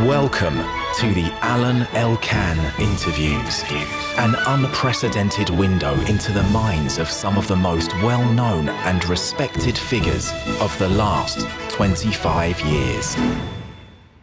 Welcome to the Alain Elkann interviews, an unprecedented window into the minds of some of the most well-known and respected figures of the last 25 years.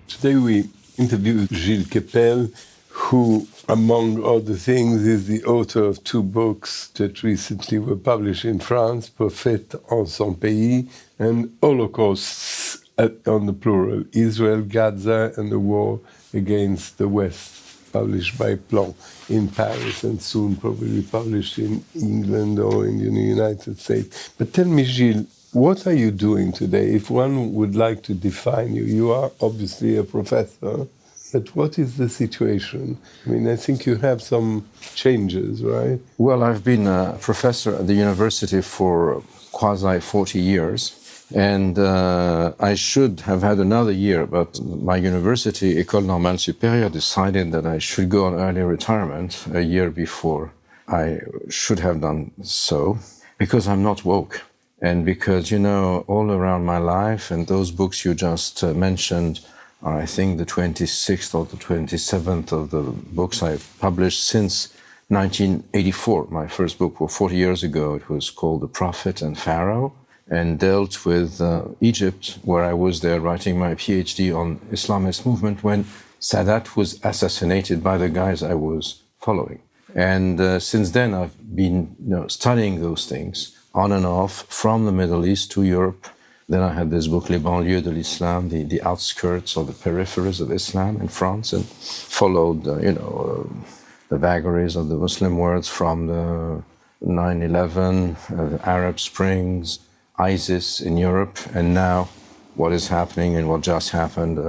Today we interview Gilles Kepel, who, among other things, is the author of two books that recently were published in France, Prophète en son pays and Holocaustes on the plural, Israel, Gaza, and the war against the West, published by Plon in Paris and soon probably published in England or in the United States. But tell me, Gilles, what are you doing today? If one would like to define you, you are obviously a professor, but what is the situation? I mean, I think you have some changes, right? Well, I've been a professor at the university for quasi 40 years. And I should have had another year, but my university, École Normale Supérieure, decided that I should go on early retirement a year before I should have done so, because I'm not woke. And because, you know, all around my life, and those books you just mentioned are, I think, the 26th or the 27th of the books I've published since 1984. My first book was 40 years ago. It was called The Prophet and Pharaoh, and dealt with Egypt, where I was there writing my PhD on Islamist movement when Sadat was assassinated by the guys I was following. And since then, I've been studying those things on and off from the Middle East to Europe. Then I had this book, Les banlieues de l'Islam, the outskirts or the peripheries of Islam in France, and followed, the vagaries of the Muslim world from the 9/11, the Arab Springs, ISIS in Europe, and now what is happening and what just happened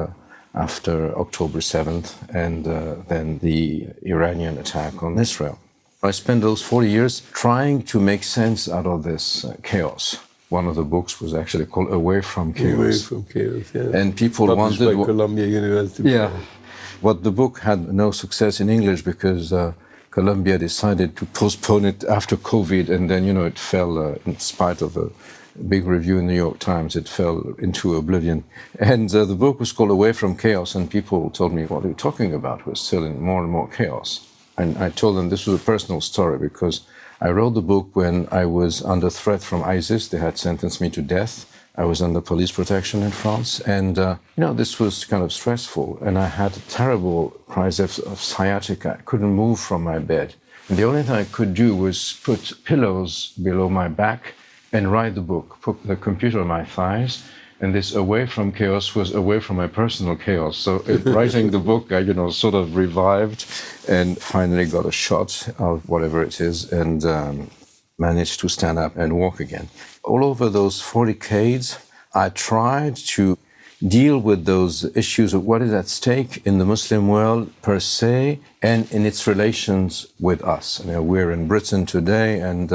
after October 7th, and then the Iranian attack on Israel. I spent those 40 years trying to make sense out of this chaos. One of the books was actually called Away from Chaos. Away from Chaos, yeah. And people published wondered... by Columbia University. Yeah. But the book had no success in English because Columbia decided to postpone it after COVID, and then, it fell in spite of a big review in the New York Times, it fell into oblivion. And the book was called Away from Chaos, and people told me, what are you talking about? We're still in more and more chaos. And I told them this was a personal story, because I wrote the book when I was under threat from ISIS. They had sentenced me to death. I was under police protection in France. And, this was kind of stressful. And I had a terrible crisis of sciatica. I couldn't move from my bed. And the only thing I could do was put pillows below my back and write the book, put the computer on my thighs, and this Away from Chaos was away from my personal chaos. So writing the book, I, sort of revived and finally got a shot of whatever it is and managed to stand up and walk again. All over those 40 decades, I tried to deal with those issues of what is at stake in the Muslim world per se and in its relations with us. We're in Britain today, and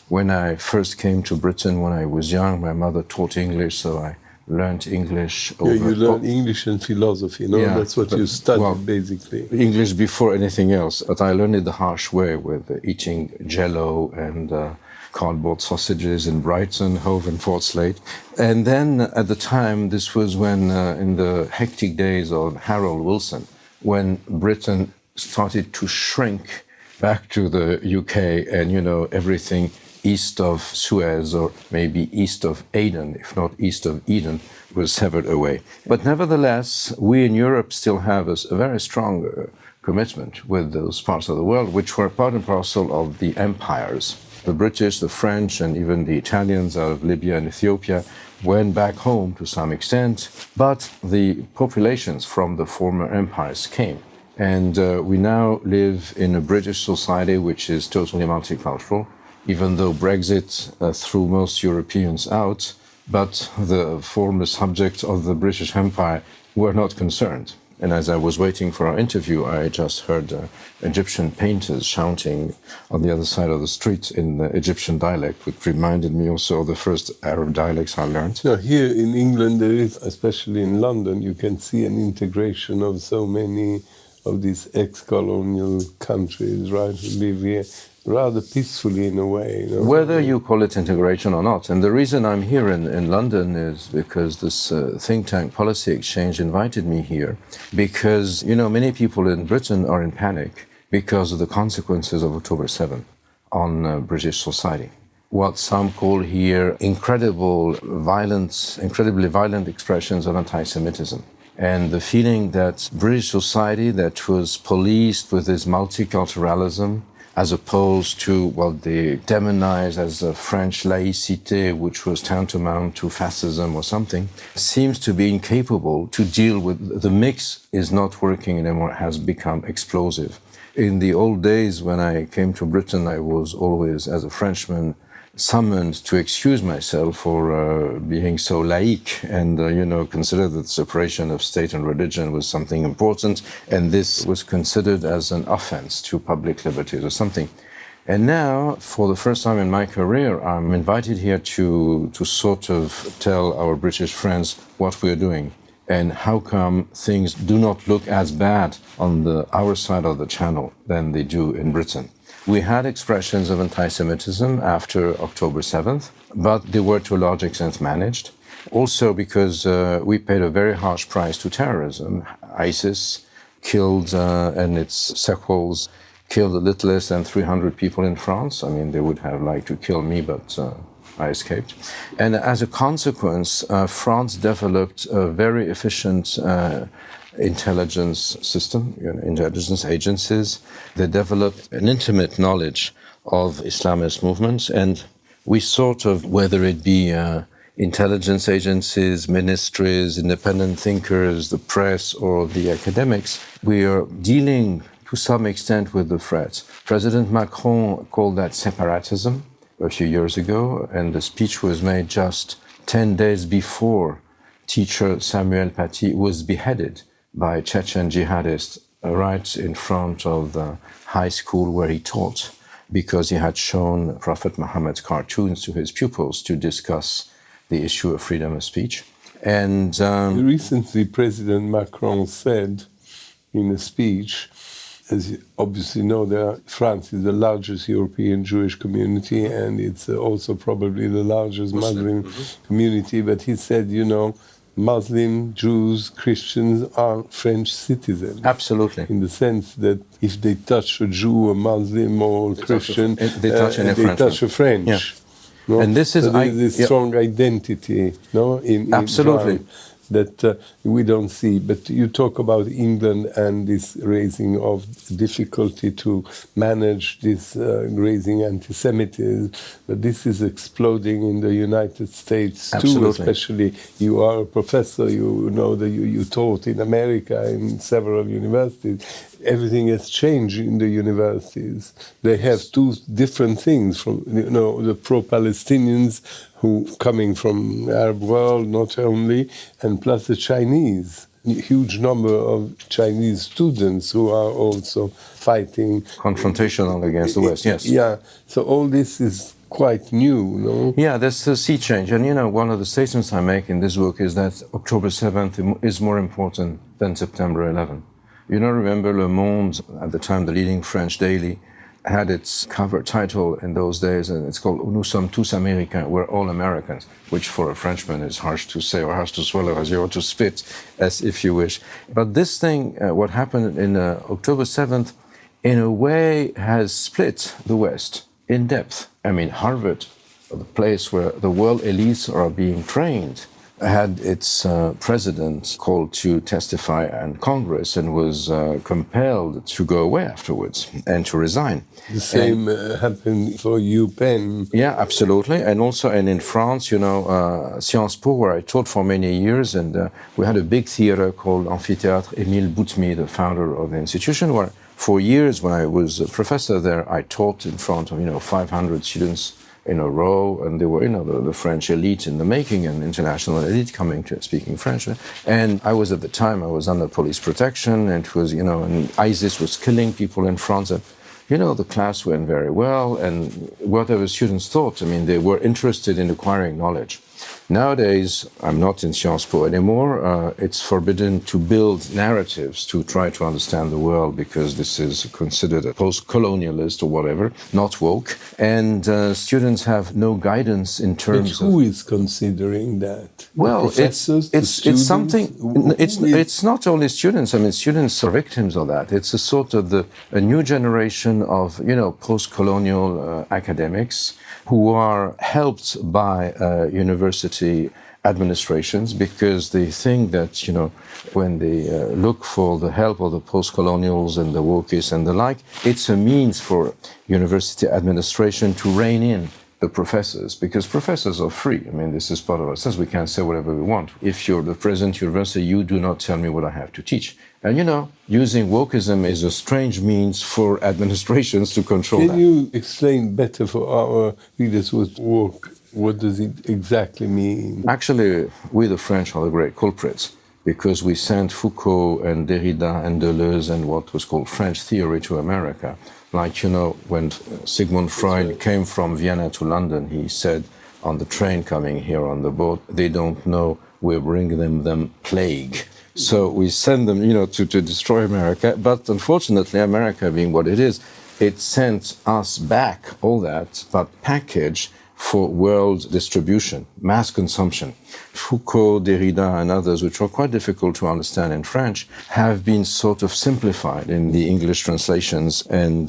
when I first came to Britain when I was young, my mother taught English, so I learned English. You learned English and philosophy, no? Yeah, that's what you studied, basically. English before anything else, but I learned it the harsh way with eating Jell-O and cardboard sausages in Brighton, Hove and Fort Slade. And then at the time, this was when, in the hectic days of Harold Wilson, when Britain started to shrink back to the UK and, everything east of Suez or maybe east of Aden, if not east of Eden, was severed away. But nevertheless, we in Europe still have a very strong commitment with those parts of the world, which were part and parcel of the empires. The British, the French, and even the Italians out of Libya and Ethiopia went back home to some extent, but the populations from the former empires came. And we now live in a British society which is totally multicultural, even though Brexit threw most Europeans out, but the former subjects of the British Empire were not concerned. And as I was waiting for our interview, I just heard Egyptian painters shouting on the other side of the street in the Egyptian dialect, which reminded me also of the first Arab dialects I learned. Now, here in England, there is, especially in London, you can see an integration of so many of these ex-colonial countries, right, who live here. rather peacefully in a way. You know? Whether you call it integration or not. And the reason I'm here in London is because this think tank Policy Exchange invited me here because, many people in Britain are in panic because of the consequences of October 7th on British society. What some call here incredibly violent expressions of anti-Semitism. And the feeling that British society that was policed with this multiculturalism, as opposed to what they demonized as a French laïcité, which was tantamount to fascism or something, seems to be incapable to deal with. The mix is not working anymore, has become explosive. In the old days, when I came to Britain, I was always, as a Frenchman, summoned to excuse myself for being so laïque and, consider that the separation of state and religion was something important, and this was considered as an offense to public liberties or something. And now, for the first time in my career, I'm invited here to sort of tell our British friends what we're doing and how come things do not look as bad on our side of the channel than they do in Britain. We had expressions of anti-Semitism after October 7th, but they were to a large extent managed. Also because we paid a very harsh price to terrorism. ISIS killed, and its sequels killed a little less than 300 people in France. I mean, they would have liked to kill me, but I escaped. And as a consequence, France developed a very efficient intelligence system, intelligence agencies. They developed an intimate knowledge of Islamist movements, and we sort of, whether it be intelligence agencies, ministries, independent thinkers, the press, or the academics, we are dealing to some extent with the threats. President Macron called that separatism a few years ago, and the speech was made just 10 days before teacher Samuel Paty was beheaded by Chechen jihadists right in front of the high school where he taught, because he had shown Prophet Muhammad's cartoons to his pupils to discuss the issue of freedom of speech. And recently, President Macron said in a speech, as you obviously know, France is the largest European Jewish community, and it's also probably the largest Muslim community. But he said, Muslim, Jews, Christians are French citizens. Absolutely. In the sense that if they touch a Jew, a Muslim, or a Christian, they touch a French. Yeah. No? And this is this strong identity, in absolutely. France that we don't see. But you talk about England and this raising of difficulty to manage this raising anti-Semitism, but this is exploding in the United States too. Absolutely. Especially, you are a professor, you know that you taught in America in several universities. Everything has changed in the universities. They have two different things from, the pro-Palestinians who coming from the Arab world, not only, and plus the Chinese. Huge number of Chinese students who are also fighting. Confrontational against the West, yes. Yeah, so all this is quite new, no? Yeah, there's a sea change. And, one of the statements I make in this book is that October 7th is more important than September 11th. Remember Le Monde, at the time the leading French daily, had its cover title in those days, and it's called Nous sommes tous Américains, we're all Americans, which for a Frenchman is harsh to say or harsh to swallow, as you ought to spit, as if you wish. But this thing, what happened in October 7th, in a way has split the West in depth. I mean, Harvard, the place where the world elites are being trained, had its president called to testify in Congress and was compelled to go away afterwards and to resign. The same happened for UPenn. Yeah, absolutely. And also, and in France, Sciences Po, where I taught for many years, and we had a big theater called Amphithéâtre Émile Boutmy, the founder of the institution, where for years when I was a professor there, I taught in front of, 500 students in a row, and they were, the French elite in the making, and international elite coming to speaking French. And I was, at the time, I was under police protection, and it was, and ISIS was killing people in France. And, the class went very well, and whatever students thought, they were interested in acquiring knowledge. Nowadays, I'm not in Sciences Po anymore. It's forbidden to build narratives to try to understand the world because this is considered a post-colonialist or whatever, not woke. And students have no guidance in terms of... Who is considering that? Well, it's something. It's not only students. I mean, students are victims of that. It's a sort of a new generation of post-colonial academics who are helped by university administrations because they think that when they look for the help of the post-colonials and the wokies and the like, it's a means for university administration to rein in the professors, because professors are free. I mean, this is part of ourselves. We can say whatever we want. If you're the president of the university, you do not tell me what I have to teach. And using wokeism is a strange means for administrations to control that. Can you explain better for our readers what woke, what does it exactly mean? Actually, we the French are the great culprits, because we sent Foucault and Derrida and Deleuze and what was called French theory to America. Like, when Sigmund Freud came from Vienna to London, he said on the train coming here on the boat, they don't know we're bringing them plague. So we send them, to destroy America. But unfortunately, America being what it is, it sent us back all that, but packaged for world distribution, mass consumption. Foucault, Derrida, and others, which are quite difficult to understand in French, have been sort of simplified in the English translations and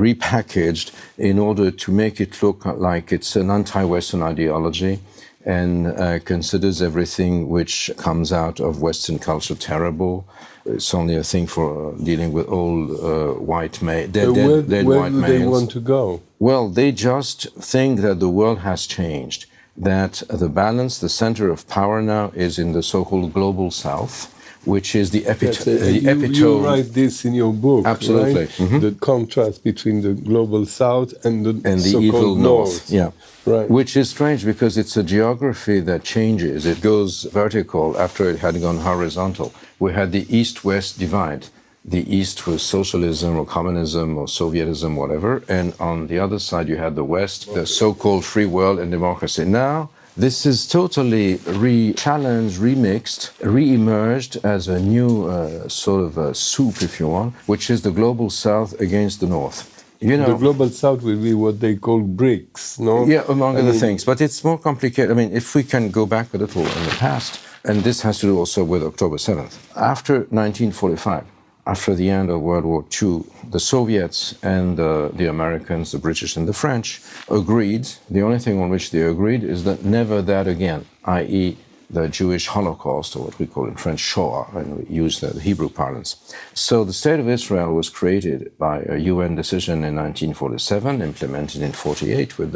repackaged in order to make it look like it's an anti-Western ideology and considers everything which comes out of Western culture terrible. It's only a thing for dealing with old white males. Where do they want to go? Well, they just think that the world has changed, that the balance, the center of power now is in the so-called global South, which is the epitome. You write this in your book, absolutely. Right? Mm-hmm. The contrast between the global South and the so-called evil North. Yeah. Right. Which is strange because it's a geography that changes. It goes vertical after it had gone horizontal. We had the East-West divide. The East was socialism or communism or Sovietism, whatever. And on the other side, you had the West, the so-called free world and democracy. Now, this is totally re-challenged, remixed, re-emerged as a new sort of a soup, if you want, which is the global South against the North. The global South will be what they call BRICS, no? Yeah, among other things. But it's more complicated. I mean, if we can go back a little in the past, and this has to do also with October 7th. After 1945, after the end of World War II, the Soviets and the Americans, the British and the French agreed. The only thing on which they agreed is that never that again, i.e., the Jewish Holocaust, or what we call in French Shoah, and we use the Hebrew parlance. So the State of Israel was created by a UN decision in 1947, implemented in 1948 with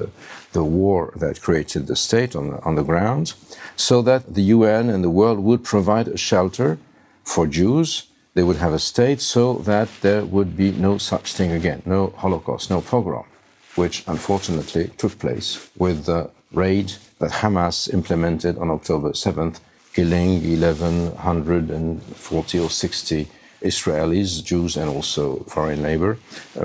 the war that created the state on the ground, so that the UN and the world would provide a shelter for Jews. They would have a state so that there would be no such thing again, no Holocaust, no pogrom, which unfortunately took place with the raid that Hamas implemented on October 7th, killing 1,140 or 60 Israelis, Jews, and also foreign labor,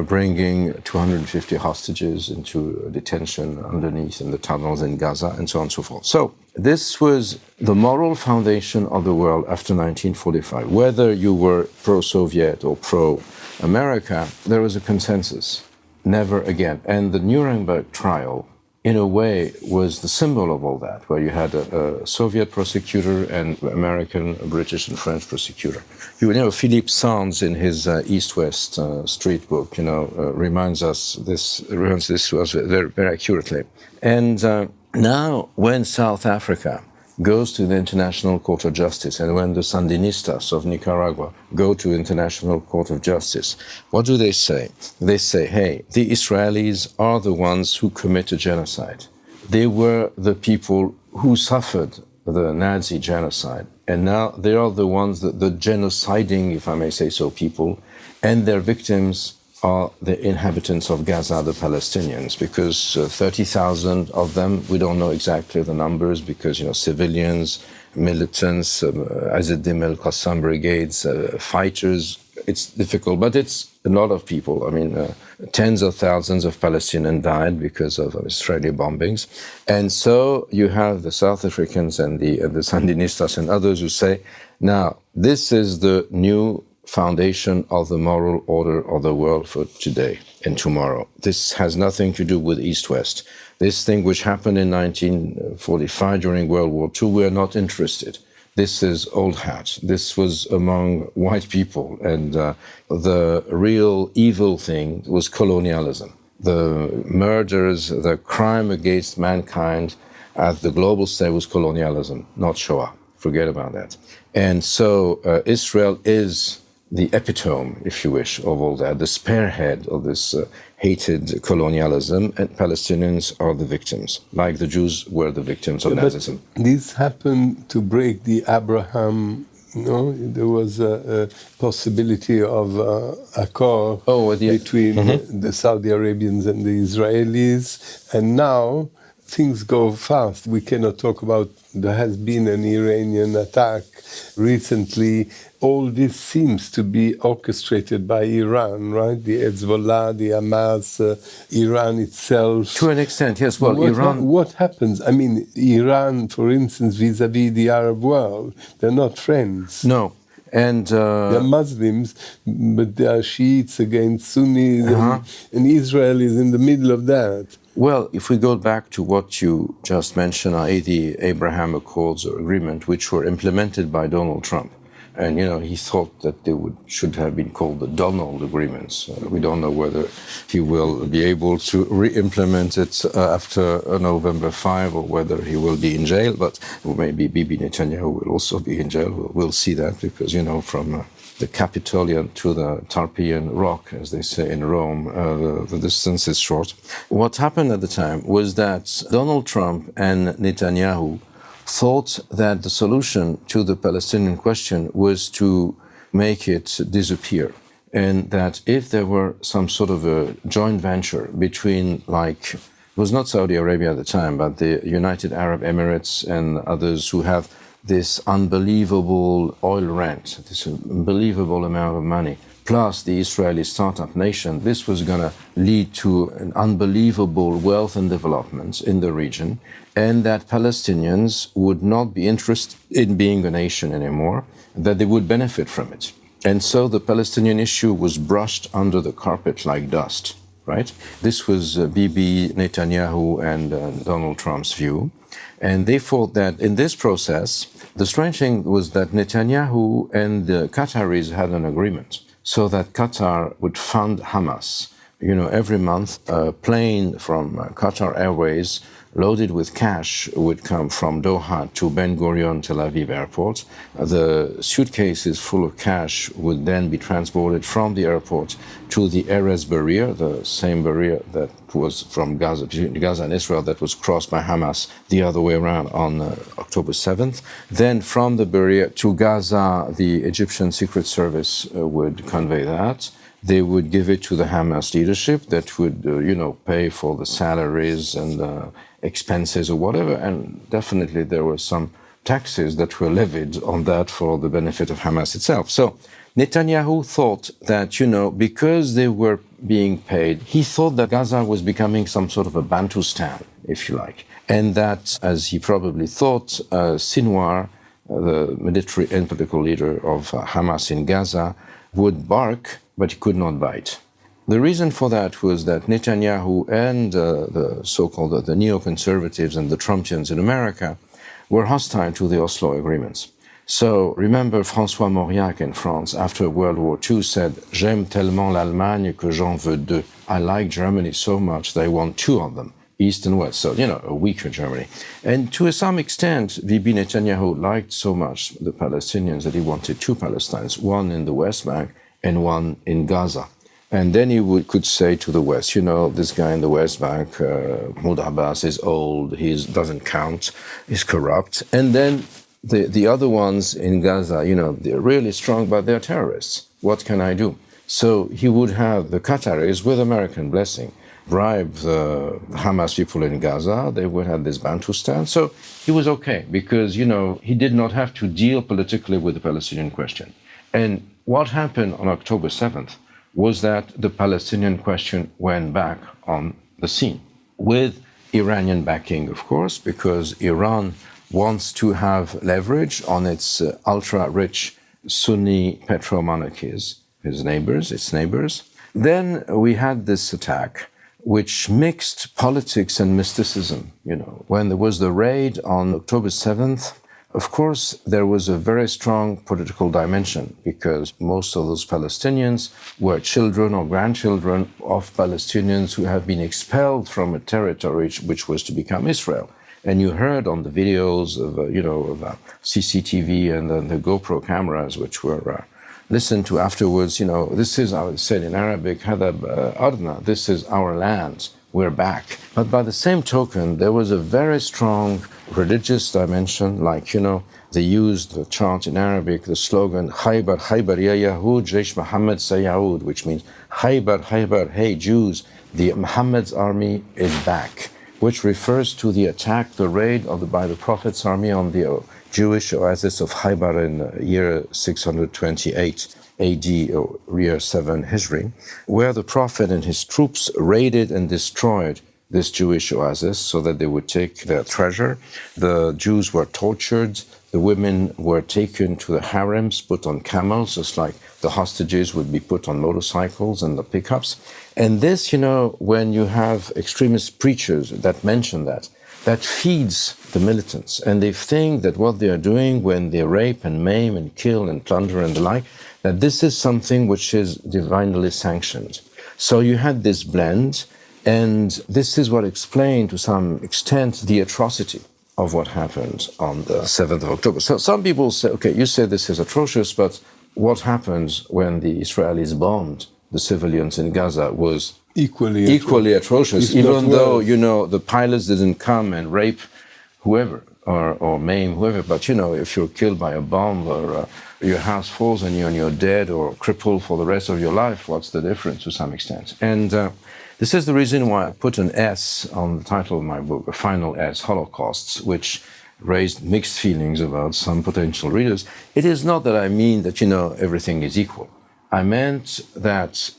bringing 250 hostages into detention underneath in the tunnels in Gaza, and so on and so forth. So this was the moral foundation of the world after 1945. Whether you were pro-Soviet or pro-America, there was a consensus. Never again. And the Nuremberg trial, in a way, was the symbol of all that, where you had a Soviet prosecutor and American, British, and French prosecutor. Philippe Sands, in his East-West Street book, reminds this to us very, very accurately. And now, when South Africa goes to the International Court of Justice, and when the Sandinistas of Nicaragua go to the International Court of Justice, what do they say? They say, hey, the Israelis are the ones who committed genocide. They were the people who suffered the Nazi genocide, and now they are the ones, the genociding, if I may say so, people, and their victims are the inhabitants of Gaza, the Palestinians, because 30,000 of them, we don't know exactly the numbers, because, civilians, militants, Azad Din al-Qassam brigades, fighters, it's difficult, but it's a lot of people. I mean, tens of thousands of Palestinians died because of Israeli bombings. And so you have the South Africans and the Sandinistas and others who say, now, this is the new foundation of the moral order of the world for today and tomorrow. This has nothing to do with East-West. This thing which happened in 1945 during World War II, we are not interested. This is old hat. This was among white people, and the real evil thing was colonialism. The murders, the crime against mankind at the global stage was colonialism, not Shoah. Forget about that. And so Israel is the epitome, if you wish, of all that, the spearhead of this hated colonialism, and Palestinians are the victims, like the Jews were the victims of Nazism. This happened to break the Abraham, there was a possibility of accord between the Saudi Arabians and the Israelis, and now things go fast. We cannot talk about, there has been an Iranian attack recently. All this seems to be orchestrated by Iran, right? The Hezbollah, the Hamas, Iran itself. To an extent, yes. Well, What happens? I mean, Iran, for instance, vis-à-vis the Arab world, they're not friends. No. And they're Muslims, but they are Shiites against Sunnis, and Israel is in the middle of that. Well, if we go back to what you just mentioned, i.e. the Abraham Accords or agreement, which were implemented by Donald Trump, and he thought that they should have been called the Donald Agreements. We don't know whether he will be able to re-implement it after November 5 or whether he will be in jail, but maybe Bibi Netanyahu will also be in jail. We'll see that because, from the Capitolian to the Tarpeian Rock, as they say in Rome, the distance is short. What happened at the time was that Donald Trump and Netanyahu thought that the solution to the Palestinian question was to make it disappear, and that if there were some sort of a joint venture between, it was not Saudi Arabia at the time, but the United Arab Emirates and others who have this unbelievable oil rent, this unbelievable amount of money, plus the Israeli startup nation, this was going to lead to an unbelievable wealth and development in the region, and that Palestinians would not be interested in being a nation anymore, that they would benefit from it. And so the Palestinian issue was brushed under the carpet like dust, right? This was Bibi Netanyahu and Donald Trump's view. And they thought that in this process, the strange thing was that Netanyahu and the Qataris had an agreement so that Qatar would fund Hamas. Every month, a plane from Qatar Airways loaded with cash would come from Doha to Ben Gurion Tel Aviv airport. The suitcases full of cash would then be transported from the airport to the Erez barrier, the same barrier that was from Gaza and Israel that was crossed by Hamas the other way around on October 7th. Then from the barrier to Gaza, the Egyptian Secret Service would convey that. They would give it to the Hamas leadership that would, pay for the salaries and expenses or whatever. And definitely there were some taxes that were levied on that for the benefit of Hamas itself. So Netanyahu thought that, because they were being paid, he thought that Gaza was becoming some sort of a Bantustan, if you like. And that, as he probably thought, Sinwar, the military and political leader of Hamas in Gaza, would bark, but he could not bite. The reason for that was that Netanyahu and the so-called the neoconservatives and the Trumpians in America were hostile to the Oslo agreements. So remember François Mauriac in France after World War II said, "J'aime tellement l'Allemagne que j'en veux deux." I like Germany so much that I want two of them, East and West. So, a weaker Germany. And to some extent, Bibi Netanyahu liked so much the Palestinians that he wanted two Palestines, one in the West Bank and one in Gaza. And then he could say to the West, this guy in the West Bank, Mahmoud Abbas, is old, he doesn't count, he's corrupt. And then the other ones in Gaza, they're really strong, but they're terrorists. What can I do? So he would have the Qataris, with American blessing, bribe the Hamas people in Gaza. They would have this Bantustan. So he was okay because, he did not have to deal politically with the Palestinian question. And what happened on October 7th was that the Palestinian question went back on the scene, with Iranian backing, of course, because Iran wants to have leverage on its ultra-rich Sunni petro-monarchies, its neighbors. Then we had this attack, which mixed politics and mysticism. When there was the raid on October 7th, of course, there was a very strong political dimension, because most of those Palestinians were children or grandchildren of Palestinians who have been expelled from a territory which was to become Israel. And you heard on the videos of, CCTV and the GoPro cameras, which were listened to afterwards, this is, I would say in Arabic, hadab arna, this is our land, we're back. But by the same token, there was a very strong religious dimension, like, they used the chant in Arabic, the slogan, Khaybar, Khaybar, ya Yahud, Jaysh Muhammad Sayaud, which means, Khaybar, Khaybar, hey Jews, the Muhammad's army is back, which refers to the attack, the raid by the Prophet's army on the Jewish oasis of Khaybar in year 628 AD, or year 7 Hijri, where the Prophet and his troops raided and destroyed this Jewish oasis so that they would take their treasure. The Jews were tortured. The women were taken to the harems, put on camels, just like the hostages would be put on motorcycles and the pickups. And this, when you have extremist preachers that mention that feeds the militants. And they think that what they are doing when they rape and maim and kill and plunder and the like, that this is something which is divinely sanctioned. So you had this blend, and this is what explained to some extent the atrocity of what happened on the 7th of October. So some people say, okay, you say this is atrocious, but what happens when the Israelis bombed the civilians in Gaza was equally atrocious, even though, the pilots didn't come and rape whoever or maim whoever. But, if you're killed by a bomb or your house falls on you and you're dead or crippled for the rest of your life, what's the difference to some extent? And this is the reason why I put an S on the title of my book, a final S, Holocausts, which raised mixed feelings about some potential readers. It is not that I mean that, everything is equal. I meant that,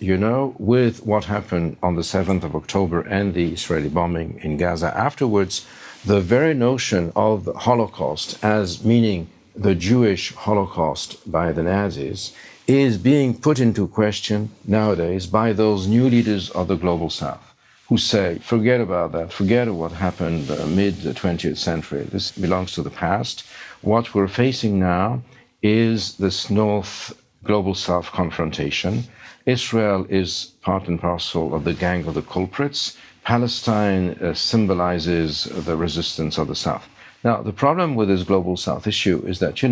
with what happened on the 7th of October and the Israeli bombing in Gaza afterwards, the very notion of the Holocaust as meaning the Jewish Holocaust by the Nazis is being put into question nowadays by those new leaders of the Global South who say, forget about that, forget what happened mid-20th century. This belongs to the past. What we're facing now is this North Global South confrontation. Israel is part and parcel of the gang of the culprits. Palestine symbolizes the resistance of the South. Now, the problem with this Global South issue is that,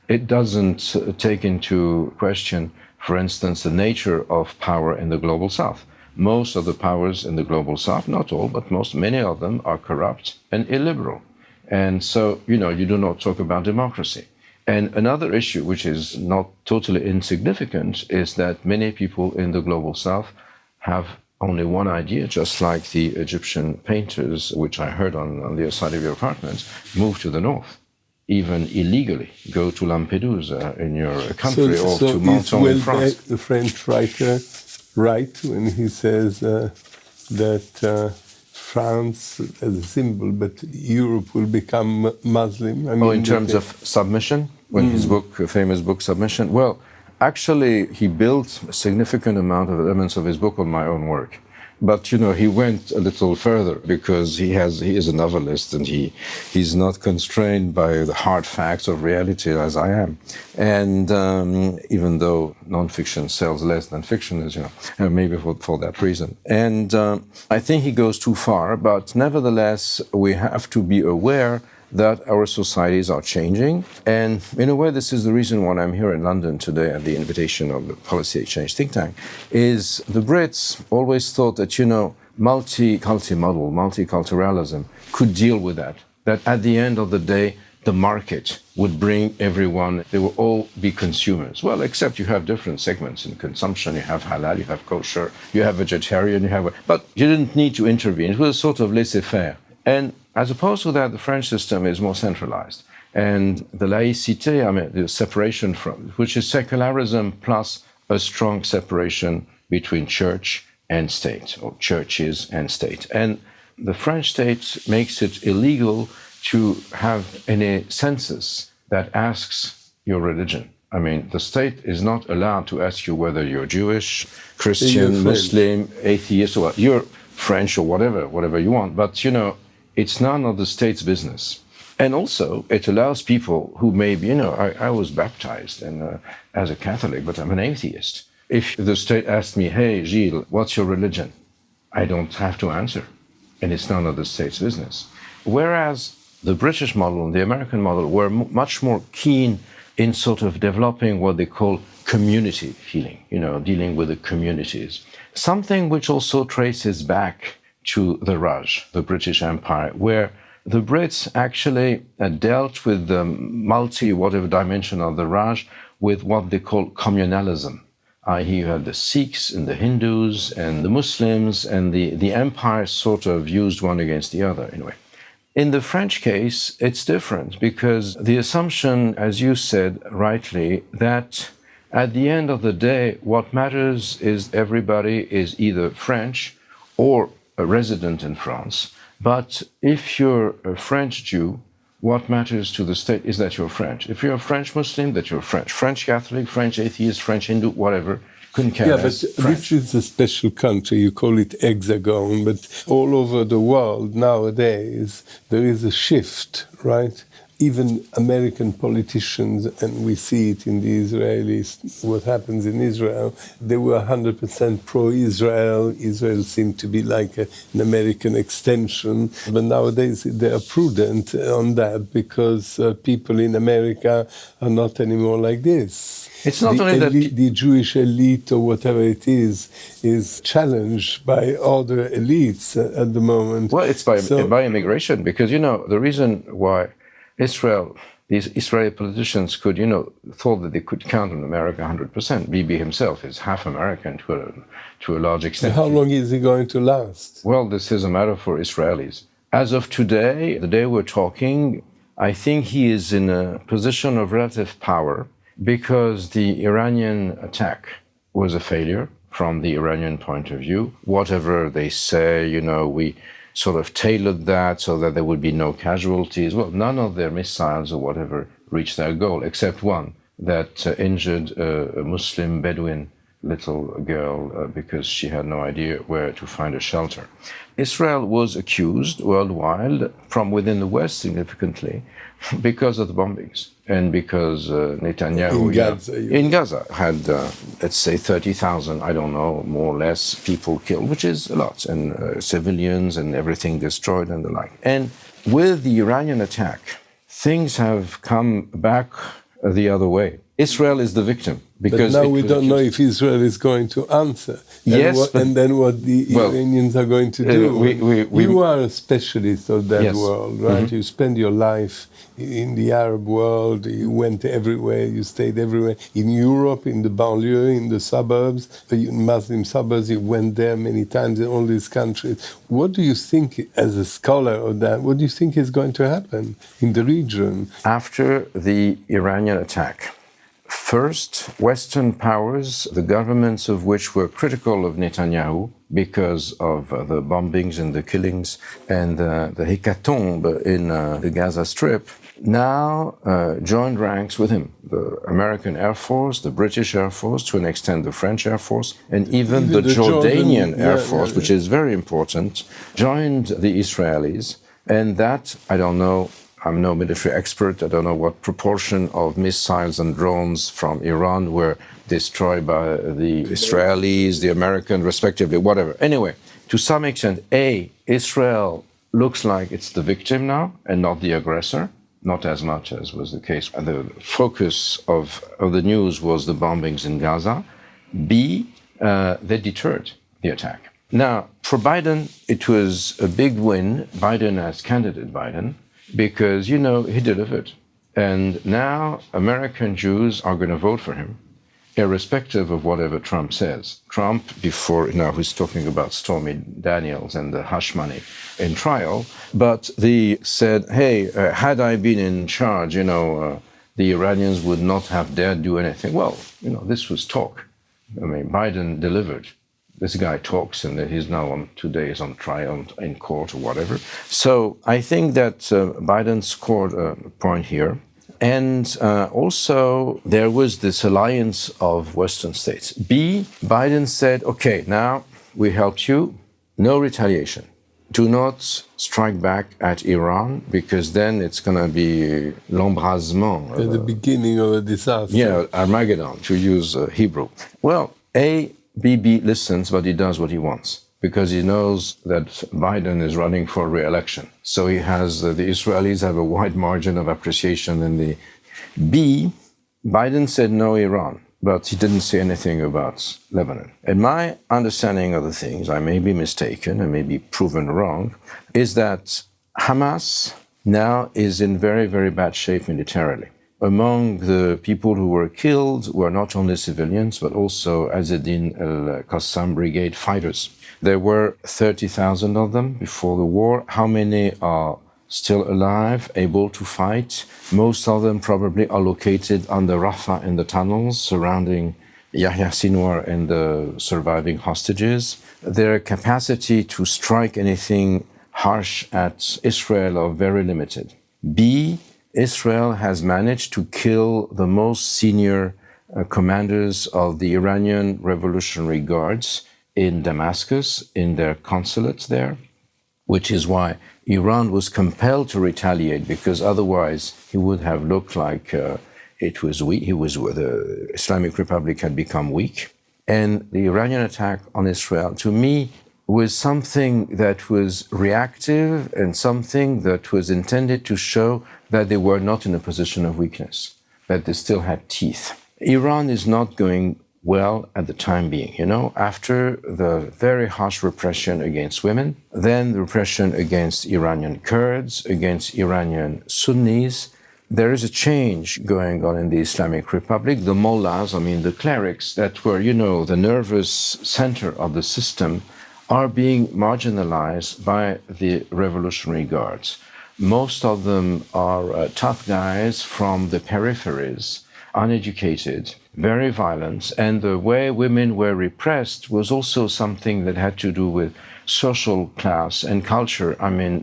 it doesn't take into question, for instance, the nature of power in the Global South. Most of the powers in the Global South, not all, but many of them are corrupt and illiberal. And so, you do not talk about democracy. And another issue, which is not totally insignificant, is that many people in the Global South have only one idea, just like the Egyptian painters, which I heard on the other side of your apartment, move to the north, even illegally, go to Lampedusa in your country or to Menton in France. The French writer right when he says that France as a symbol, but Europe will become Muslim. In terms of submission, when his famous book, Submission? Well, actually, he built a significant amount of elements of his book on my own work. But, he went a little further because he is a novelist and he's not constrained by the hard facts of reality as I am. And even though nonfiction sells less than fiction, as maybe for that reason. And I think he goes too far, but nevertheless, we have to be aware that our societies are changing. And in a way, this is the reason why I'm here in London today at the invitation of the Policy Exchange think tank, is the Brits always thought that, multiculturalism could deal with that at the end of the day, the market would bring everyone, they will all be consumers. Well, except you have different segments in consumption. You have halal, you have kosher, you have vegetarian, but you didn't need to intervene. It was sort of laissez-faire. And as opposed to that, the French system is more centralized. And the laïcité, I mean, the separation from, which is secularism plus a strong separation between church and state, or churches and state. And the French state makes it illegal to have any census that asks your religion. I mean, the state is not allowed to ask you whether you're Jewish, Christian, Muslim, atheist, or what. You're French or whatever you want. But, you know, it's none of the state's business. And also, it allows people who maybe, you know, I was baptized as a Catholic, but I'm an atheist. If the state asked me, hey, Gilles, what's your religion? I don't have to answer. And it's none of the state's business. Whereas the British model and the American model were much more keen in sort of developing what they call community feeling, you know, dealing with the communities. Something which also traces back to the Raj, the British Empire, where the Brits actually dealt with the whatever dimension of the Raj with what they call communalism. You had the Sikhs and the Hindus and the Muslims, and the empire sort of used one against the other in a way. In the French case, it's different because the assumption, as you said rightly, that at the end of the day, what matters is everybody is either French or a resident in France. But if you're a French Jew, what matters to the state is that you're French. If you're a French Muslim, that you're French. French Catholic, French atheist, French Hindu, whatever. Couldn't care less. Yeah, but this is a special country. You call it hexagon, but all over the world nowadays there is a shift, right? Even American politicians, and we see it in the Israelis, what happens in Israel, they were 100% pro-Israel. Israel seemed to be like an American extension. But nowadays they are prudent on that because people in America are not anymore like this. It's not only that the Jewish elite or whatever it is challenged by other elites at the moment. Well, it's by immigration, because, you know, the reason why these Israeli politicians could, you know, thought that they could count on America 100%. Bibi himself is half American to a large extent. How long is he going to last? Well, this is a matter for Israelis. As of today, the day we're talking, I think he is in a position of relative power because the Iranian attack was a failure from the Iranian point of view. Whatever they say, you know, we sort of tailored that so that there would be no casualties. Well, none of their missiles or whatever reached their goal, except one that injured a Muslim Bedouin little girl because she had no idea where to find a shelter. Israel was accused worldwide from within the West significantly because of the bombings and because Netanyahu in Gaza had, let's say, 30,000, I don't know, more or less people killed, which is a lot, and civilians and everything destroyed and the like. And with the Iranian attack, things have come back the other way. Israel is the victim. Because but now we don't know if Israel is going to answer. Yes, and then what the Iranians are going to do. You are a specialist of that world, right? Mm-hmm. You spend your life in the Arab world. You went everywhere. You stayed everywhere. In Europe, in the banlieue, in the suburbs, in Muslim suburbs. You went there many times in all these countries. What do you think, as a scholar of that, what do you think is going to happen in the region? After the Iranian attack, first, Western powers, the governments of which were critical of Netanyahu because of the bombings and the killings and the hecatombe in the Gaza Strip, now joined ranks with him. The American Air Force, the British Air Force, to an extent the French Air Force, and even the Jordanian Air Force, which is very important, joined the Israelis. And that, I don't know, I'm no military expert. I don't know what proportion of missiles and drones from Iran were destroyed by the Israelis, the Americans, respectively, whatever. Anyway, to some extent, Israel looks like it's the victim now and not the aggressor, not as much as was the case. The focus of the news was the bombings in Gaza. B, they deterred the attack. Now, for Biden, it was a big win, Biden as candidate Biden, because, you know, he delivered. And now American Jews are going to vote for him. irrespective of whatever Trump says. Trump, before, who's talking about Stormy Daniels and the hush money in trial, but they said, hey, had I been in charge, the Iranians would not have dared do anything. Well, this was talk. I mean, Biden delivered. This guy talks, and he's now on 2 days on trial in court or whatever. So I think that Biden scored a point here. And also, there was this alliance of Western states. Biden said, okay, now we helped you, no retaliation. Do not strike back at Iran, because then it's going to be l'embrasement. At the beginning of a disaster. Yeah, Armageddon, to use Hebrew. Well, Bibi listens, but he does what he wants, because he knows that Biden is running for re-election. So he has, the Israelis have a wide margin of appreciation in the Biden said no Iran, but he didn't say anything about Lebanon. And my understanding of the things, I may be mistaken, I may be proven wrong, is that Hamas now is in very, very bad shape militarily. Among the people who were killed were not only civilians, but also Azzeddin al-Qassam brigade fighters. There were 30,000 of them before the war. How many are still alive, able to fight? Most of them probably are located under Rafah in the tunnels surrounding Yahya Sinwar and the surviving hostages. Their capacity to strike anything harsh at Israel are very limited. Israel has managed to kill the most senior commanders of the Iranian Revolutionary Guards in Damascus, in their consulates there, which is why Iran was compelled to retaliate, because otherwise he would have looked like it was weak. The Islamic Republic had become weak. And the Iranian attack on Israel, to me, was something that was reactive and something that was intended to show that they were not in a position of weakness, that they still had teeth. Iran is not going well at the time being. After the very harsh repression against women, then the repression against Iranian Kurds, against Iranian Sunnis, there is a change going on in the Islamic Republic. The mullahs, the clerics that were, the nervous center of the system, are being marginalized by the Revolutionary Guards. Most of them are tough guys from the peripheries, uneducated, very violent, and the way women were repressed was also something that had to do with social class and culture.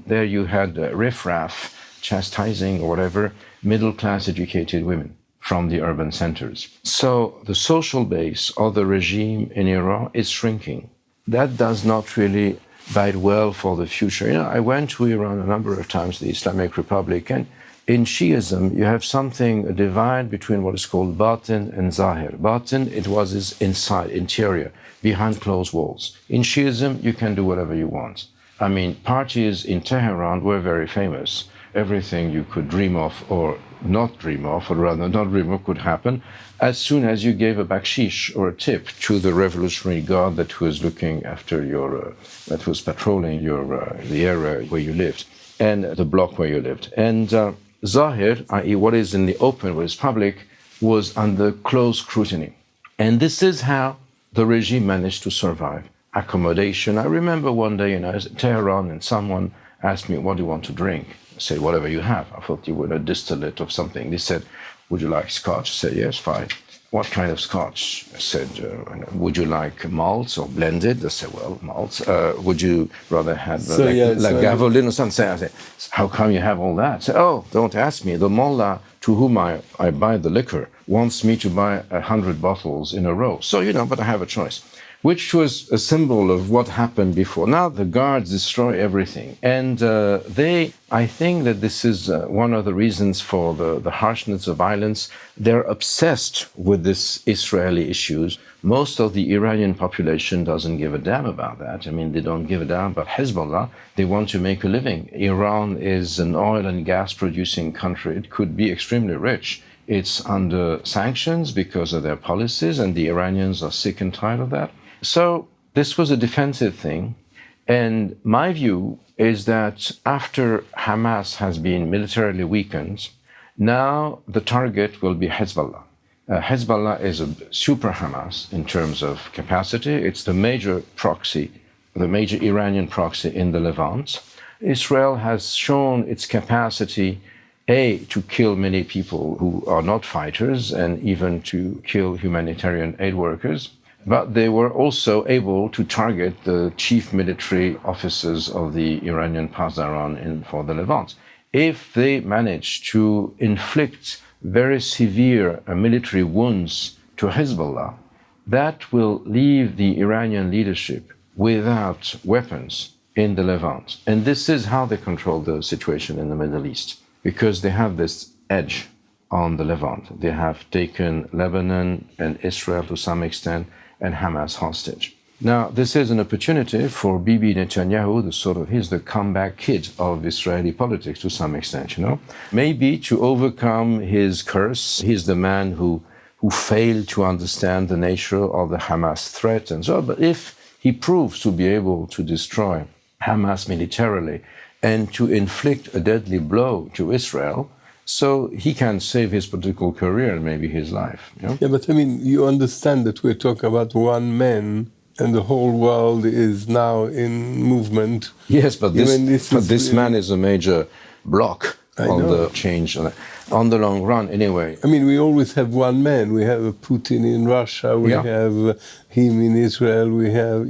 There you had riffraff, chastising or whatever, middle-class educated women from the urban centers. So the social base of the regime in Iran is shrinking. That does not really bode well for the future. I went to Iran a number of times, the Islamic Republic, and in Shiism, you have a divide between what is called Batin and Zahir. Batin, it was inside, interior, behind closed walls. In Shiism, you can do whatever you want. Parties in Tehran were very famous. Everything you could dream of or not dream of, or rather not dream of, could happen as soon as you gave a bakshish or a tip to the Revolutionary Guard that was looking after that was patrolling the area where you lived and the block where you lived. And Zahir, i.e. what is in the open, what is public, was under close scrutiny. And this is how the regime managed to survive. Accommodation. I remember one day I was in Tehran and someone asked me, what do you want to drink? I said, whatever you have. I thought you were a distillate of something. They said, would you like scotch? I said, yes, fine. What kind of scotch? I said, would you like malts or blended? I said, well, malts. Would you rather have Gavolin or something? I said, how come you have all that? I said, oh, don't ask me. The mullah to whom I buy the liquor wants me to buy 100 bottles in a row. So, but I have a choice, which was a symbol of what happened before. Now the guards destroy everything. And I think that this is one of the reasons for the harshness of violence. They're obsessed with this Israeli issues. Most of the Iranian population doesn't give a damn about that. They don't give a damn about Hezbollah. They want to make a living. Iran is an oil and gas producing country. It could be extremely rich. It's under sanctions because of their policies, and the Iranians are sick and tired of that. So this was a defensive thing. And my view is that after Hamas has been militarily weakened, now the target will be Hezbollah. Hezbollah is a super Hamas in terms of capacity. It's the major proxy, the major Iranian proxy in the Levant. Israel has shown its capacity, A, to kill many people who are not fighters and even to kill humanitarian aid workers, but they were also able to target the chief military officers of the Iranian Pasdaran for the Levant. If they manage to inflict very severe military wounds to Hezbollah, that will leave the Iranian leadership without weapons in the Levant. And this is how they control the situation in the Middle East, because they have this edge on the Levant. They have taken Lebanon and Israel to some extent and Hamas hostage. Now, this is an opportunity for Bibi Netanyahu, he's the comeback kid of Israeli politics to some extent, maybe to overcome his curse. He's the man who failed to understand the nature of the Hamas threat and so on. But if he proves to be able to destroy Hamas militarily and to inflict a deadly blow to Israel, so he can save his political career and maybe his life. Yeah, but I mean, you understand that we're talking about one man and the whole world is now in movement. Yes, but this man is a major block on the change, on the long run anyway. I mean, we always have one man. We have Putin in Russia, we have him in Israel, we have,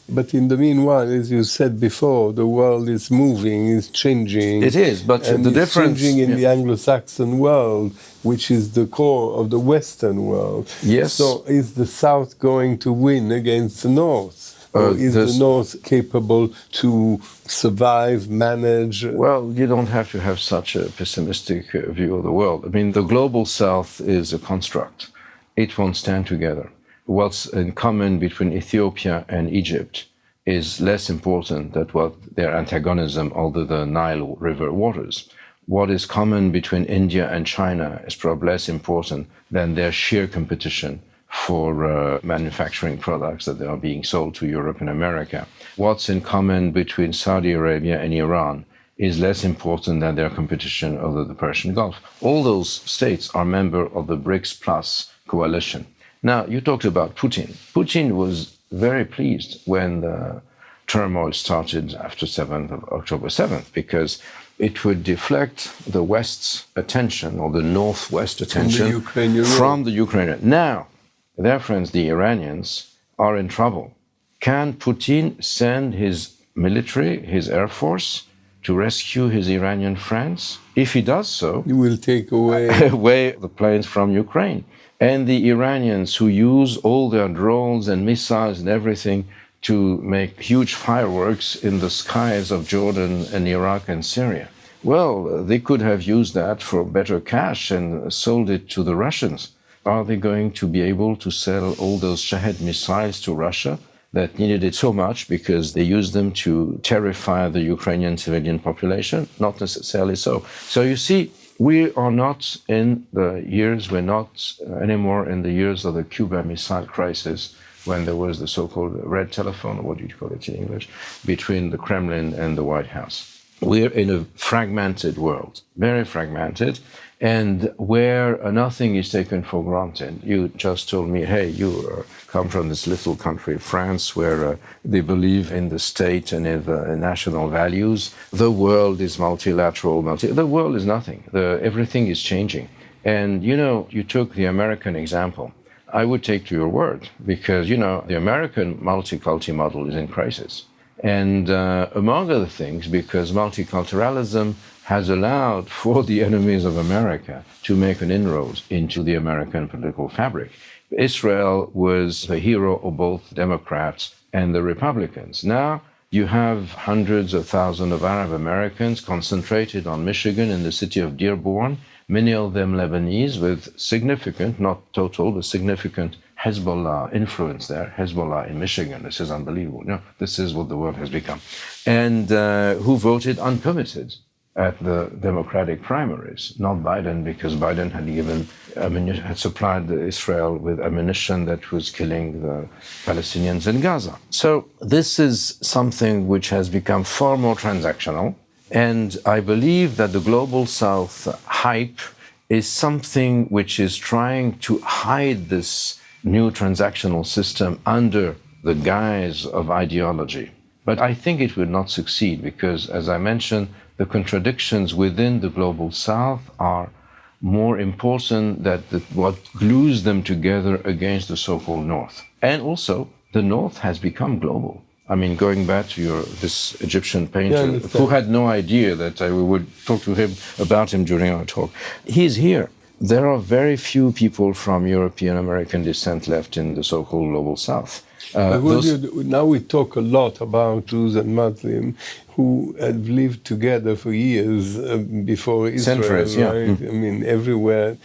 But in the meanwhile, as you said before, the world is moving, is changing. It is, but the difference... changing in the Anglo-Saxon world, which is the core of the Western world. Yes. So is the South going to win against the North? Or is the North capable to survive, manage? Well, you don't have to have such a pessimistic view of the world. I mean, the global South is a construct. It won't stand together. What's in common between Ethiopia and Egypt is less important than what their antagonism over the Nile River waters. What is common between India and China is probably less important than their sheer competition for manufacturing products that are being sold to Europe and America. What's in common between Saudi Arabia and Iran is less important than their competition over the Persian Gulf. All those states are members of the BRICS Plus coalition. Now, you talked about Putin. Putin was very pleased when the turmoil started after October 7th, because it would deflect the West's attention, or the Northwest attention, from the Ukrainian. Now, their friends, the Iranians, are in trouble. Can Putin send his military, his air force, to rescue his Iranian friends? If he does so, he will take away the planes from Ukraine. And the Iranians, who use all their drones and missiles and everything to make huge fireworks in the skies of Jordan and Iraq and Syria, well, they could have used that for better cash and sold it to the Russians. Are they going to be able to sell all those Shahed missiles to Russia that needed it so much because they used them to terrify the Ukrainian civilian population? Not necessarily so. So you see, we are not in the years, we're not anymore in the years of the Cuba Missile Crisis, when there was the so-called red telephone, or what do you call it in English, between the Kremlin and the White House. We're in a fragmented world, very fragmented, and where nothing is taken for granted. You just told me, hey, you come from this little country, France, where they believe in the state and in the national values. The world is multilateral. The world is nothing. Everything is changing. And, you took the American example. I would take to your word, because, the American multiculti model is in crisis. And among other things, because multiculturalism has allowed for the enemies of America to make an inroad into the American political fabric. Israel was the hero of both Democrats and the Republicans. Now you have hundreds of thousands of Arab Americans concentrated on Michigan in the city of Dearborn, many of them Lebanese, with significant, not total, but significant Hezbollah influence there. Hezbollah in Michigan, this is unbelievable. This is what the world has become. And who voted uncommitted at the Democratic primaries, not Biden, because Biden had supplied Israel with ammunition that was killing the Palestinians in Gaza. So this is something which has become far more transactional. And I believe that the Global South hype is something which is trying to hide this new transactional system under the guise of ideology. But I think it will not succeed because, as I mentioned, the contradictions within the global South are more important than what glues them together against the so-called North. And also, the North has become global. I mean, going back to this Egyptian painter who had no idea that we would talk to him about him during our talk. He's here. There are very few people from European American descent left in the so-called global South. Now we talk a lot about Jews and Muslims who have lived together for years before Israel, centuries, yeah. Right? I mean, everywhere.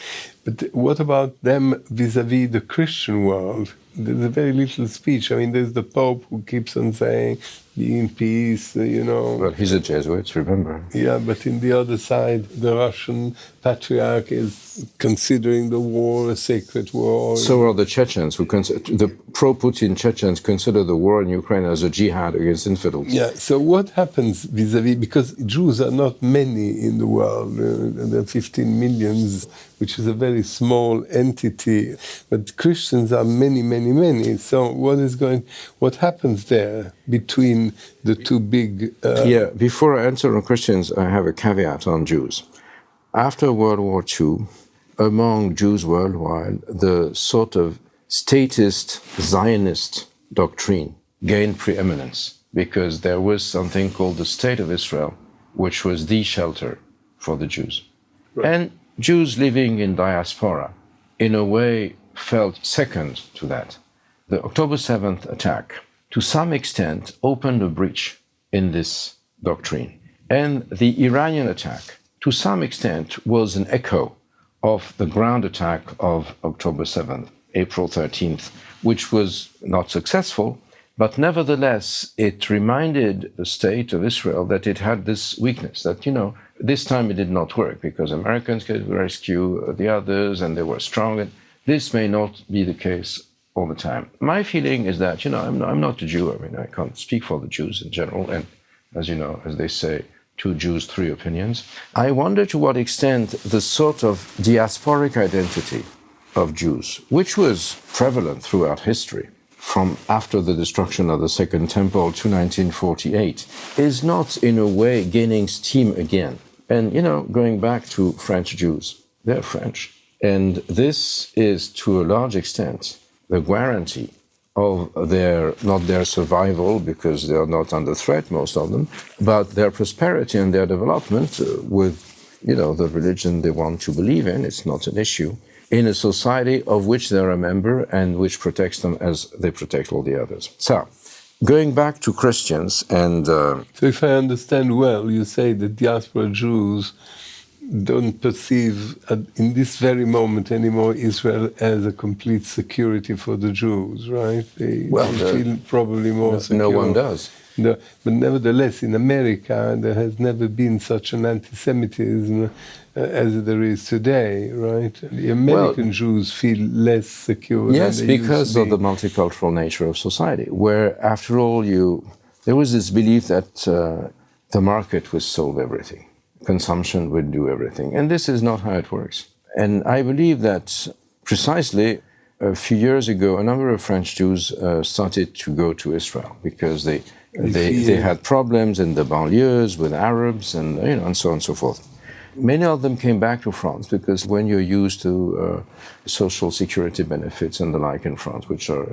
But what about them vis-à-vis the Christian world? There's a very little speech. I mean, there's the Pope who keeps on saying, be in peace, Well, he's a Jesuit, remember. Yeah, but in the other side, the Russian patriarch is considering the war a sacred war. So are the Chechens, the pro-Putin Chechens consider the war in Ukraine as a jihad against infidels. Yeah, so what happens vis-à-vis, because Jews are not many in the world, there are 15 millions, which is a very small entity, but Christians are many, many, many. So what happens there between the two big... Yeah, before I answer on Christians, I have a caveat on Jews. After World War II, among Jews worldwide, the sort of statist Zionist doctrine gained preeminence because there was something called the State of Israel, which was the shelter for the Jews. Right. And Jews living in diaspora, in a way, felt second to that. The October 7th attack, to some extent, opened a breach in this doctrine. And the Iranian attack, to some extent, was an echo of the ground attack of October 7th, April 13th, which was not successful, but nevertheless, it reminded the state of Israel that it had this weakness, that, this time it did not work because Americans could rescue the others and they were strong. And this may not be the case all the time. My feeling is that, I'm not a Jew. I mean, I can't speak for the Jews in general. And as you know, as they say, 2 Jews, 3 opinions. I wonder to what extent the sort of diasporic identity of Jews, which was prevalent throughout history, from after the destruction of the Second Temple to 1948, is not in a way gaining steam again. And, going back to French Jews, they're French. And this is, to a large extent, the guarantee of not their survival, because they are not under threat, most of them, but their prosperity and their development with, the religion they want to believe in. It's not an issue in a society of which they're a member and which protects them as they protect all the others. So, going back to Christians and... So if I understand well, you say that diaspora Jews don't perceive in this very moment anymore Israel as a complete security for the Jews, right? They feel probably more secure. No one does. But nevertheless, in America, there has never been such an anti-Semitism as there is today, right? The American Jews feel less secure. Yes, because of the multicultural nature of society, where, after all, there was this belief that the market would solve everything. Consumption would do everything. And this is not how it works. And I believe that precisely a few years ago, a number of French Jews started to go to Israel because they had problems in the banlieues with Arabs and, and so on and so forth. Many of them came back to France because when you're used to social security benefits and the like in France, which are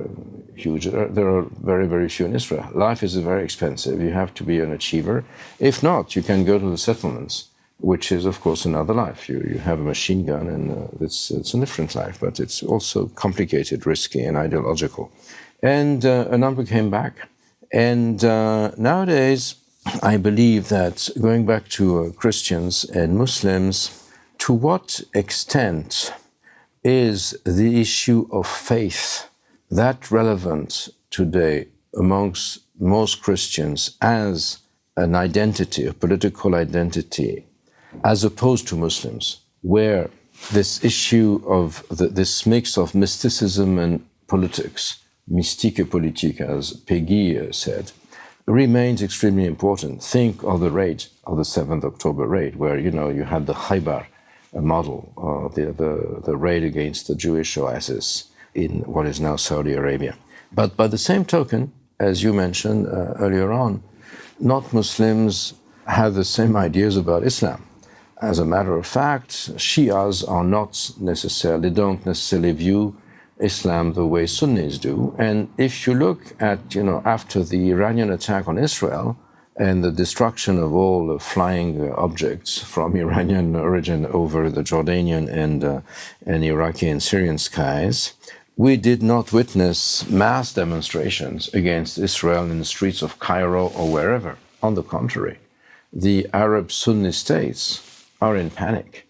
huge, there are very, very few in Israel. Life is very expensive. You have to be an achiever. If not, you can go to the settlements, which is, of course, another life. You have a machine gun and it's a different life, but it's also complicated, risky, and ideological. And a number came back. And nowadays, I believe that going back to Christians and Muslims, to what extent is the issue of faith that relevant today amongst most Christians as an identity, a political identity, as opposed to Muslims, where this issue of this mix of mysticism and politics, mystique et politique, as Peggy said, remains extremely important. Think of the raid, of the 7th October raid, where, you had the Khaybar model, the raid against the Jewish oasis in what is now Saudi Arabia. But by the same token, as you mentioned earlier on, not Muslims have the same ideas about Islam. As a matter of fact, Shias don't necessarily view Islam the way Sunnis do. And if you look at, after the Iranian attack on Israel and the destruction of all the flying objects from Iranian origin over the Jordanian and Iraqi and Syrian skies, we did not witness mass demonstrations against Israel in the streets of Cairo or wherever. On the contrary, the Arab Sunni states are in panic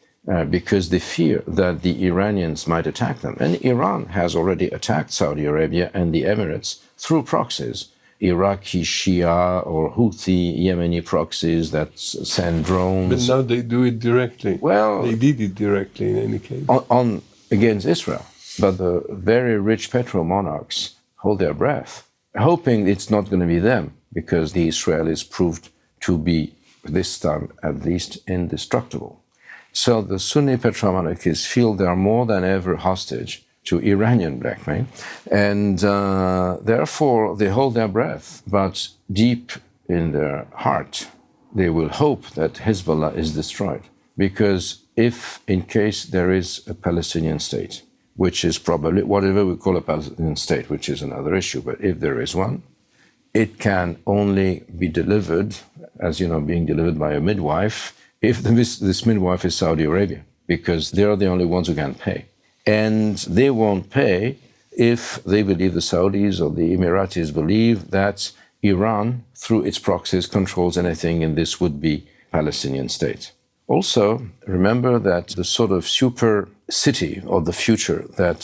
because they fear that the Iranians might attack them. And Iran has already attacked Saudi Arabia and the Emirates through proxies, Iraqi Shia or Houthi Yemeni proxies that send drones. But now they do it directly. Well, they did it directly in any case. Against Israel. But the very rich petro monarchs hold their breath, hoping it's not going to be them, because the Israelis proved to be, this time at least, indestructible. So the Sunni petromonarchies feel they are more than ever hostage to Iranian blackmail, and therefore they hold their breath. But deep in their heart, they will hope that Hezbollah is destroyed, because if, in case there is a Palestinian state, which is probably whatever we call a Palestinian state, which is another issue, but if there is one, it can only be delivered, as you know, being delivered by a midwife, if this midwife is Saudi Arabia, because they are the only ones who can pay. And they won't pay if they believe, the Saudis or the Emiratis believe, that Iran, through its proxies, controls anything in this would-be Palestinian state. Also, remember that the sort of super city of the future that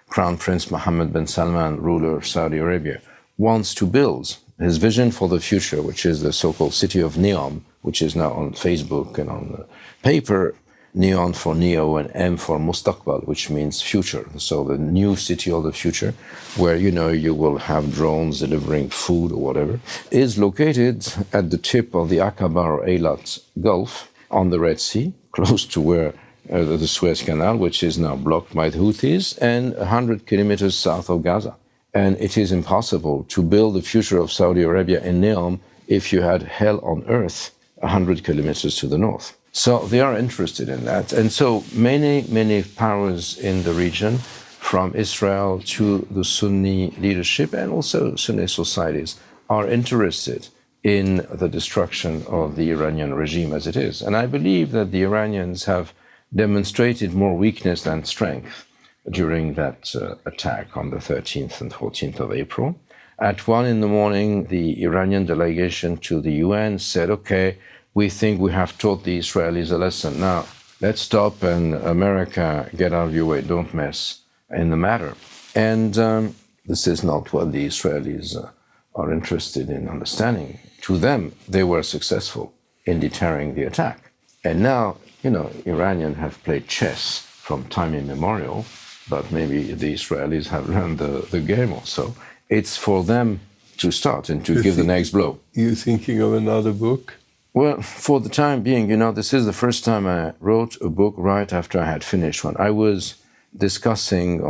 Crown Prince Mohammed bin Salman, ruler of Saudi Arabia, wants to build, his vision for the future, which is the so-called city of Neom, which is now on Facebook and on paper, Neon for Neo and M for Mustaqbal, which means future. So the new city of the future, where, you will have drones delivering food or whatever, is located at the tip of the Aqaba or Eilat Gulf on the Red Sea, close to where the Suez Canal, which is now blocked by the Houthis, and 100 kilometers south of Gaza. And it is impossible to build the future of Saudi Arabia in Neom if you had hell on earth 100 kilometers to the north. So they are interested in that. And so many powers in the region, from Israel to the Sunni leadership and also Sunni societies, are interested in the destruction of the Iranian regime as it is. And I believe that the Iranians have demonstrated more weakness than strength during that attack on the 13th and 14th of April. At 1 a.m, the Iranian delegation to the UN said, okay, we think we have taught the Israelis a lesson. Now, let's stop, and America, get out of your way, don't mess in the matter. And this is not what the Israelis are interested in understanding. To them, they were successful in deterring the attack. And now, Iranians have played chess from time immemorial, but maybe the Israelis have learned the game also. It's for them to start and to give the next blow. You thinking of another book? Well, for the time being, this is the first time I wrote a book right after I had finished one. I was discussing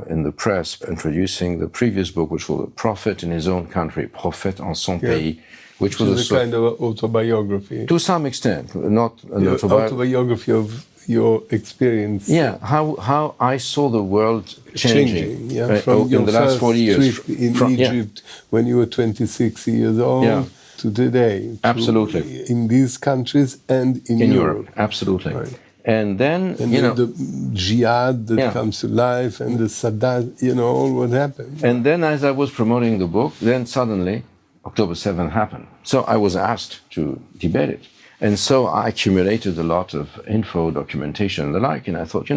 in the press, introducing the previous book, which was Prophète in his own country, Prophète en son pays, which was a kind of autobiography. To some extent, not an autobiography of your experience. Yeah, how I saw the world changing from in the last 40 years. Trip in Egypt, when you were 26 years old, to today. Absolutely. In these countries and in Europe. Absolutely. Right. And then, the jihad that comes to life, and the Sadat, all what happened. And then, as I was promoting the book, then suddenly October 7th happened. So I was asked to debate it. And so I accumulated a lot of info, documentation, and the like. And I thought,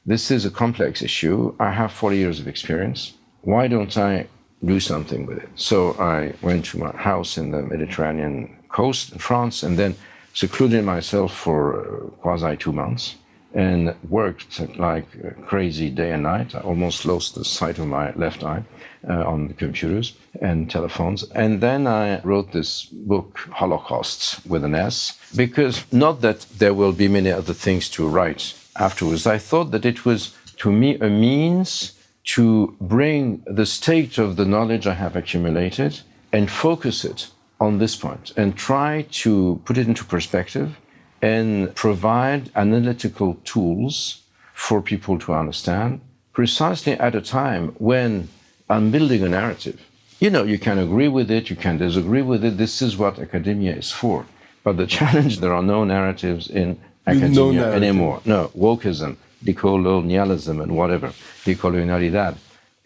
this is a complex issue. I have 40 years of experience. Why don't I do something with it? So I went to my house in the Mediterranean coast in France, and then secluded myself for quasi 2 months, and worked like crazy day and night. I almost lost the sight of my left eye on the computers and telephones. And then I wrote this book, Holocausts, with an S, because not that there will be many other things to write afterwards. I thought that it was, to me, a means to bring the state of the knowledge I have accumulated and focus it on this point and try to put it into perspective and provide analytical tools for people to understand, precisely at a time when I'm building a narrative. You know, you can agree with it, you can disagree with it. This is what academia is for. But the challenge, there are no narratives in academia anymore. No, wokeism, decolonialism, and whatever, decolonialidad.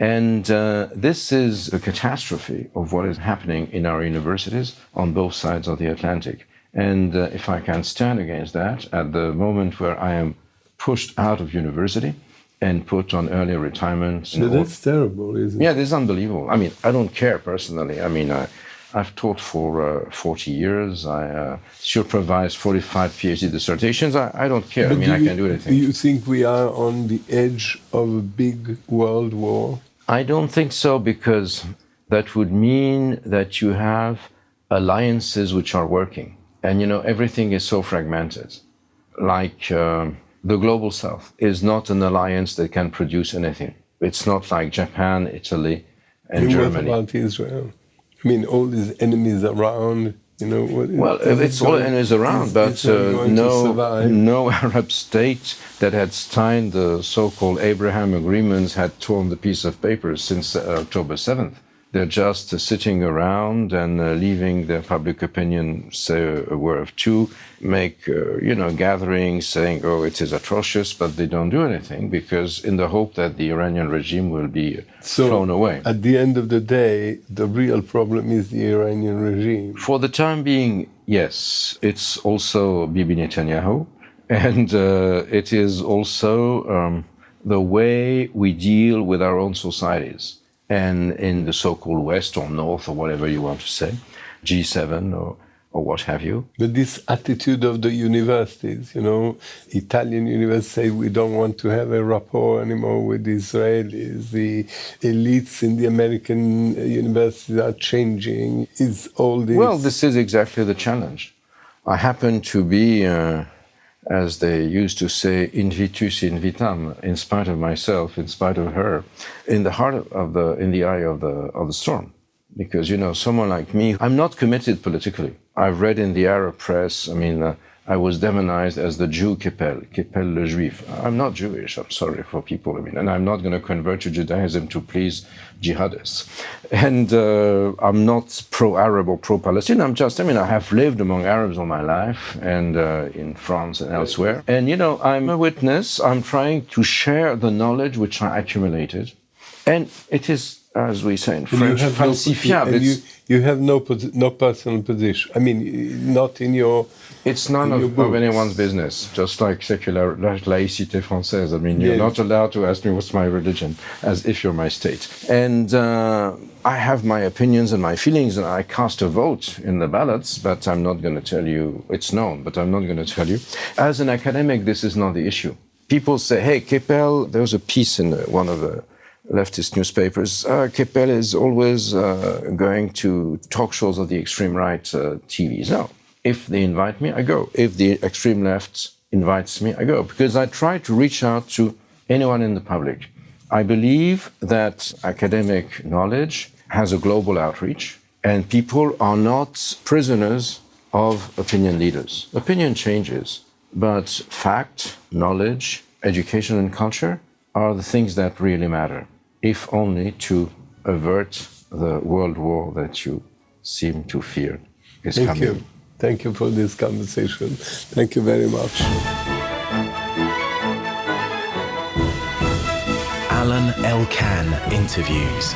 And this is a catastrophe of what is happening in our universities on both sides of the Atlantic. And if I can stand against that, at the moment where I am pushed out of university and put on early retirement. So that's terrible, isn't it? Yeah, this is unbelievable. I mean, I don't care personally. I mean, I've taught for 40 years. I supervised 45 PhD dissertations. I don't care. But I can do anything. Do you think we are on the edge of a big world war? I don't think so, because that would mean that you have alliances which are working. And, you know, everything is so fragmented. Like the Global South is not an alliance that can produce anything. It's not like Japan, Italy, and Germany. What about Israel? I mean, all these enemies around, you know. Well, it's all enemies around, but no Arab state that had signed the so-called Abraham agreements had torn the piece of paper since October 7th. They're just sitting around and leaving their public opinion say a word or two, make gatherings saying, oh, it is atrocious, but they don't do anything because in the hope that the Iranian regime will be thrown away. At the end of the day, the real problem is the Iranian regime. For the time being, yes. It's also Bibi Netanyahu, and it is also the way we deal with our own societies. And in the so-called West or North or whatever you want to say, G7 or what have you. But this attitude of the universities, you know, Italian universities say we don't want to have a rapport anymore with the Israelis. The elites in the American universities are changing. Is all this... Well, this is exactly the challenge. I happen to be... as they used to say, invitus invitam, in spite of myself, in spite of her, in the heart of in the eye of the storm. Because, you know, someone like me, I'm not committed politically. I've read in the Arab press, I was demonized as the Jew Kepel, Kepel le Juif. I'm not Jewish, I'm sorry for people, and I'm not going to convert to Judaism to please jihadists. And I'm not pro-Arab or pro-Palestine, I have lived among Arabs all my life, and in France and elsewhere. And, you know, I'm a witness, I'm trying to share the knowledge which I accumulated. And it is, as we say in French, falsifiable. You have no personal position. I mean, not in your... It's none of anyone's business, just like secular laïcité française. You're not allowed to ask me what's my religion, as if you're my state. And I have my opinions and my feelings, and I cast a vote in the ballots, but I'm not going to tell you, it's known, but I'm not going to tell you. As an academic, this is not the issue. People say, hey, Kepel, there was a piece in one of the leftist newspapers, Kepel is always going to talk shows of the extreme right TVs. No. If they invite me, I go. If the extreme left invites me, I go. Because I try to reach out to anyone in the public. I believe that academic knowledge has a global outreach, and people are not prisoners of opinion leaders. Opinion changes, but fact, knowledge, education, and culture are the things that really matter, if only to avert the world war that you seem to fear is coming. Thank you. Thank you for this conversation. Thank you very much. Alain Elkann interviews.